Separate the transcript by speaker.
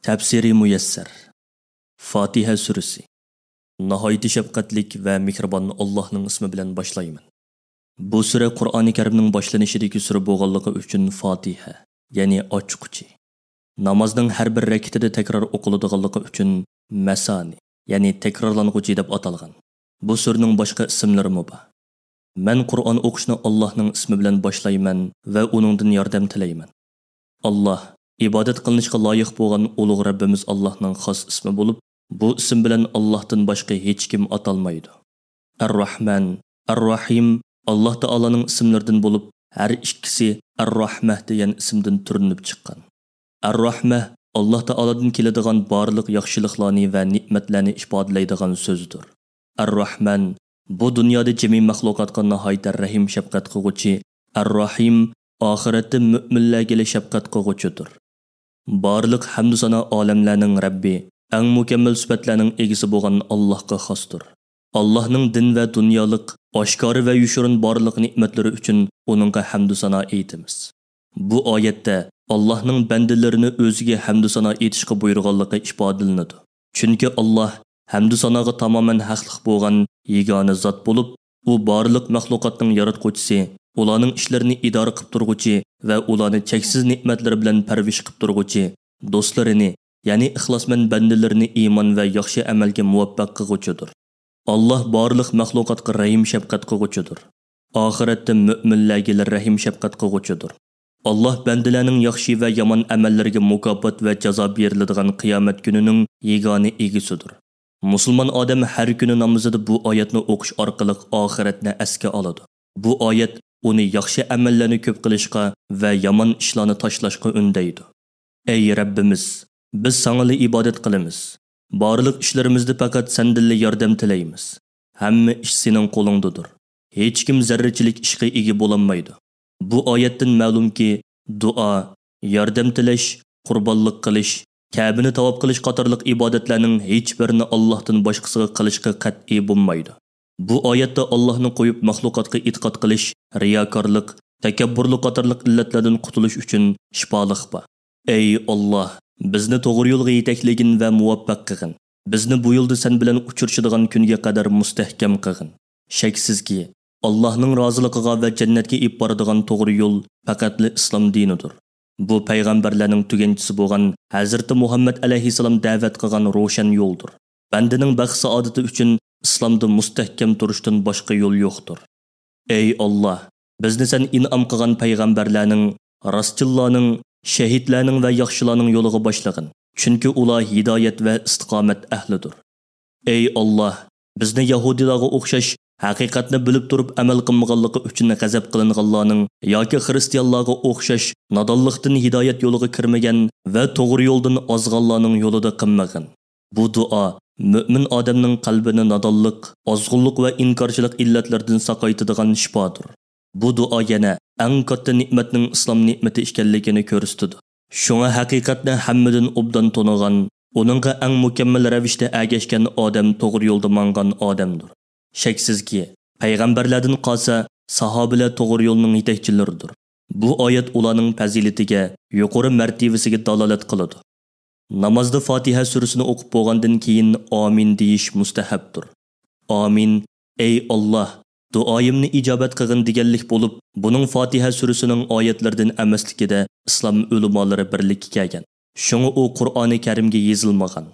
Speaker 1: Tafsiri muyassar. Fatiha surasi. Nihoyatda shafqatlik va mehribon Allohning ismi bilan boshlayman. Bu sura Qur'oni Karimning boshlanishidagi sura bo'lganligi uchun Fatiha, ya'ni ochquchi. Namozning har bir rakatida takror o'qiladiganligi uchun masani, ya'ni takrorlanguchi deb atalgan. Bu suraning boshqa ismlari bor. Men Qur'on o'qishni Allohning ismi bilan boshlayman va uningdan yordam tilayman. Alloh ibodat qilinishga loyiq bo'lgan ulug' Rabbimiz Allohning xos ismi bo'lib, bu ism bilan Allohdan boshqa hech kim atalmaydi. Ar-Rahman, Ar-Rahim Alloh taolaning ismlaridan bo'lib, har ikkisi Ar-Rahmah degan ismdan turinib chiqqan. Ar-Rahmah Alloh taoladan keladigan barliq yaxshiliklarni va ne'matlarni ifodalaydigan so'zdir. Ar-Rahman bu dunyoda jami maxluqotga nihoyat rahim shafqat qiluvchi, Ar-Rahim oxiratda mu'minlarga shafqat qiluvchidir. Barliq hamd sana olamlarning Rabbi, eng mukammal sifatlarning egisi bo'lgan Allohga xosdir. Allohning din va dunyolik, oshkora va yushurin barliq ne'matlari uchun uningga hamd sana aytamiz. Bu oyatda Allohning bandalarini o'ziga hamd sana aytishga buyurganligi ifodalanadi. Chunki Alloh hamd sanoga tamoman haqliq bo'lgan yagona zot bo'lib, u barliq maxluqotning yaratuvchisi, ularning ishlarini idora qilib turguchi va ularni cheksiz ne'matlar bilan parvish qilib turguchi, do'stlarini, ya'ni ixlosmand bandalarini iymon va yaxshi amalga muvaffaq qilguchidir. Alloh barliq maxluqotga rahim shafqat qilguchidir. Oxiratda mu'minlarga rahim shafqat qilguchidir. Alloh bandalarning yaxshi va yomon amallariga mukofot va jazo beriladigan qiyomat kunining yagona egisidir. Musulmon odam har kuni namozida bu oyatni o'qish orqali oxiratni asga oladi. Bu oyat uni yaxshi amallarni ko'p qilishga va yomon ishlarni tashlashga undaydi. Ey Rabbimiz, biz Sanga ibodat qilamiz. Barliq ishlarimizda faqat Sendan yordam tilaymiz. Hamma ish sening qo'lingdadir. Hech kim zarrachilik ishga ega bo'lolmaydi. Bu oyatdan ma'lumki, duo, yordam tilash, qurbonlik qilish, Ka'bani tavob qilish qatorliq ibodatlarning hech birini Allohdan boshqasiga qilishga qat'iy bo'lmaydi. Bu oyatda Allohni qo'yib maxluqotga e'tiqod qilish, riyokorlik, takabburlik qatorliq illatlardan qutulish uchun shifoliq bor. Ey Alloh, bizni to'g'ri yo'lga yetaklagin va muvaffaq qilgin. Bizni bu yo'lda sen bilan uchrashadigan kunga qadar mustahkam qilgin. Shaksizki, Allohning roziligiga va jannatga ib boradigan to'g'ri yo'l faqat islom dinidir. Bu payg'ambarlarning tuganchisi bo'lgan Hazrat Muhammad alayhisalom da'vat qilgan ro'shan yo'ldir. Bandaning baxt saodati uchun islomda mustahkam turishdan boshqa yo'l yo'qdir. Ey Alloh, bizni sen in'om qilgan payg'ambarlarning, rostchillarning, shahidlarning va yaxshilarning yo'liga boshlagin. Chunki ular hidoyat va istiqomat ahlidir. Ey Alloh, bizni yahudilarga o'xshash haqiqatni bilib turib amal qilmaganligi uchun g'azab qilinganlarning yoki xristianlarga o'xshash nodonlikdan hidoyat yo'liga kirmagan va to'g'ri yo'ldan ozg'anlarning yo'lida qilmagan. Bu duo mu'min odamning qalbini nodonlik, ozg'unlik va inkorchilik illatlardan saqaytiradigan shifodir. Bu duo yana eng katta ne'matning islom ne'mati ekanligini ko'rsatadi. Shunga haqiqatni hammadan obdan to'nigan, uningga eng mukammal ravishda ergashgan odam to'g'ri yo'lda mangan odamdir. Shaksizki, payg'ambarlardan qolsa, sahobalar to'g'ri yo'lning yetakchilaridir. Bu oyat ularning fazilatiga, yuqori martabasiga dalolat qiladi. Namozda Fatiha surasini o'qib bo'lgandan keyin amin deyish mustahabdir. Amin, ey Alloh, duoyimni ijobat qilgin deganlik bo'lib, buning Fatiha surasining oyatlaridan emasligida islom ulamolari birlikka kelgan. Shunga u Qur'oni Karimga yozilmagan.